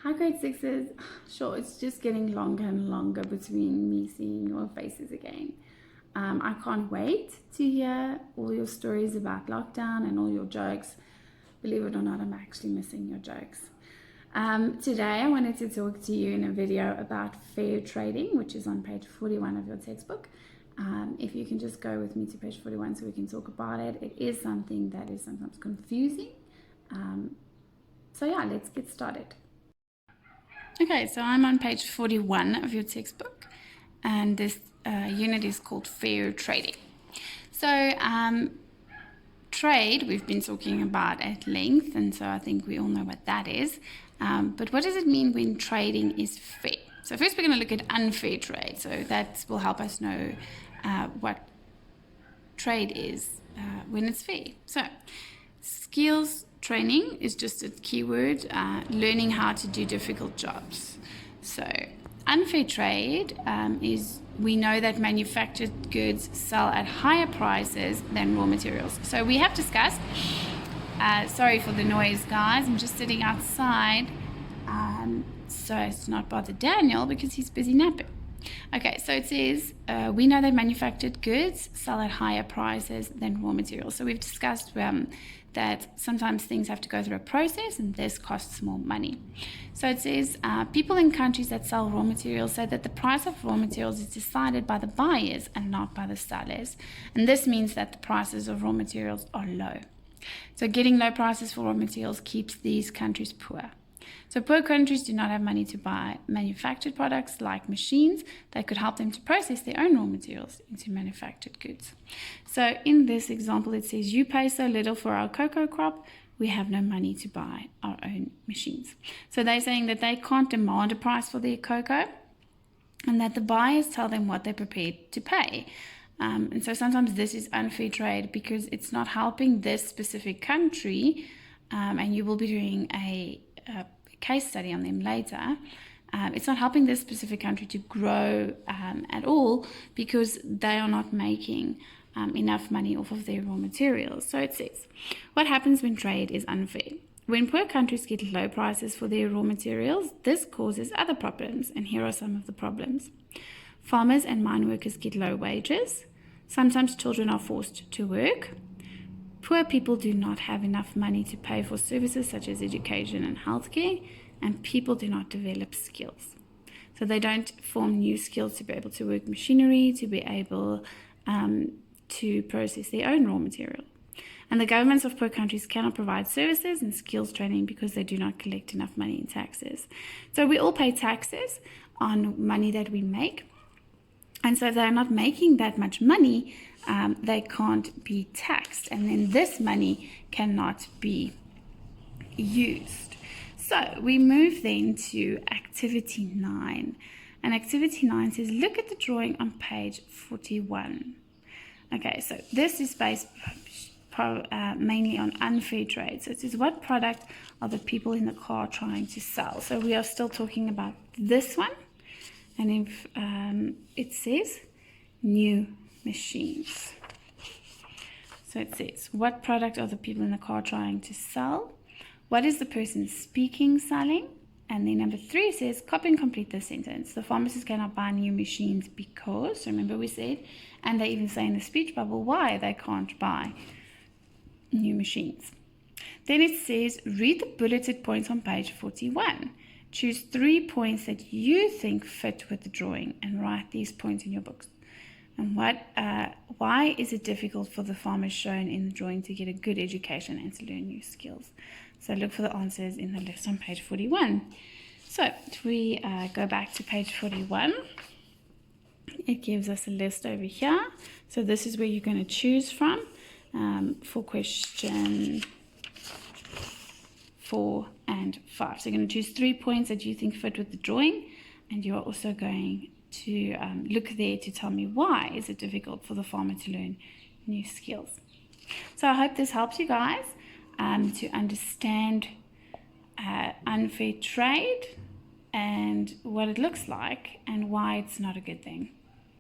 Hi grade sixes, sure, it's just getting longer and longer between me seeing your faces again. I can't wait to hear all your stories about lockdown and all your jokes. Believe it or not, I'm actually missing your jokes. Today I wanted to talk to you in a video about fair trading, which is on page 41 of your textbook. If you can just go with me to page 41 so we can talk about it. It is something that is sometimes confusing. So yeah, let's get started. Okay, so I'm on page 41 of your textbook, and this unit is called fair trading. So trade we've been talking about at length, and so I think we all know what that is. But what does it mean when trading is fair? So first we're going to look at unfair trade. So that will help us know what trade is when it's fair. So skills training is just a keyword, learning how to do difficult jobs. So unfair trade is, we know that manufactured goods sell at higher prices than raw materials. So we have discussed, sorry for the noise guys, I'm just sitting outside so as to not bother Daniel because he's busy napping. Okay, so it says, we know that manufactured goods sell at higher prices than raw materials. So we've discussed that sometimes things have to go through a process and this costs more money. So it says, people in countries that sell raw materials say that the price of raw materials is decided by the buyers and not by the sellers. And this means that the prices of raw materials are low. So getting low prices for raw materials keeps these countries poor. So poor countries do not have money to buy manufactured products like machines that could help them to process their own raw materials into manufactured goods. So in this example, it says, you pay so little for our cocoa crop, we have no money to buy our own machines. So they're saying that they can't demand a price for their cocoa and that the buyers tell them what they're prepared to pay. And so sometimes this is unfair trade because it's not helping this specific country, and you will be doing a case study on them later. It's not helping this specific country to grow at all because they are not making enough money off of their raw materials. So it says, what happens when trade is unfair? When poor countries get low prices for their raw materials, this causes other problems, and here are some of the problems. Farmers and mine workers get low wages. Sometimes children are forced to work. Poor people do not have enough money to pay for services such as education and healthcare, and people do not develop skills. So they don't form new skills to be able to work machinery, to be able to process their own raw material. And the governments of poor countries cannot provide services and skills training because they do not collect enough money in taxes. So we all pay taxes on money that we make. And so if they're not making that much money, they can't be taxed, and then this money cannot be used. So we move then to activity 9, and activity 9 says, look at the drawing on page 41. Okay, so this is based mainly on unfair trade. So it says, what product are the people in the car trying to sell? So we are still talking about this one, and if it says new machines. So it says, what product are the people in the car trying to sell? What is the person speaking selling? And then number 3 says, copy and complete this sentence. The pharmacist cannot buy new machines because, remember we said, and they even say in the speech bubble why they can't buy new machines. Then it says, read the bulleted points on page 41. Choose 3 points that you think fit with the drawing and write these points in your books. And why is it difficult for the farmers shown in the drawing to get a good education and to learn new skills? So look for the answers in the list on page 41. So if we go back to page 41, it gives us a list over here. So this is where you're going to choose from for question 4 and 5. So you're going to choose 3 points that you think fit with the drawing, and you're also going to look there to tell me why is it difficult for the farmer to learn new skills. So I hope this helps you guys to understand unfair trade and what it looks like and why it's not a good thing.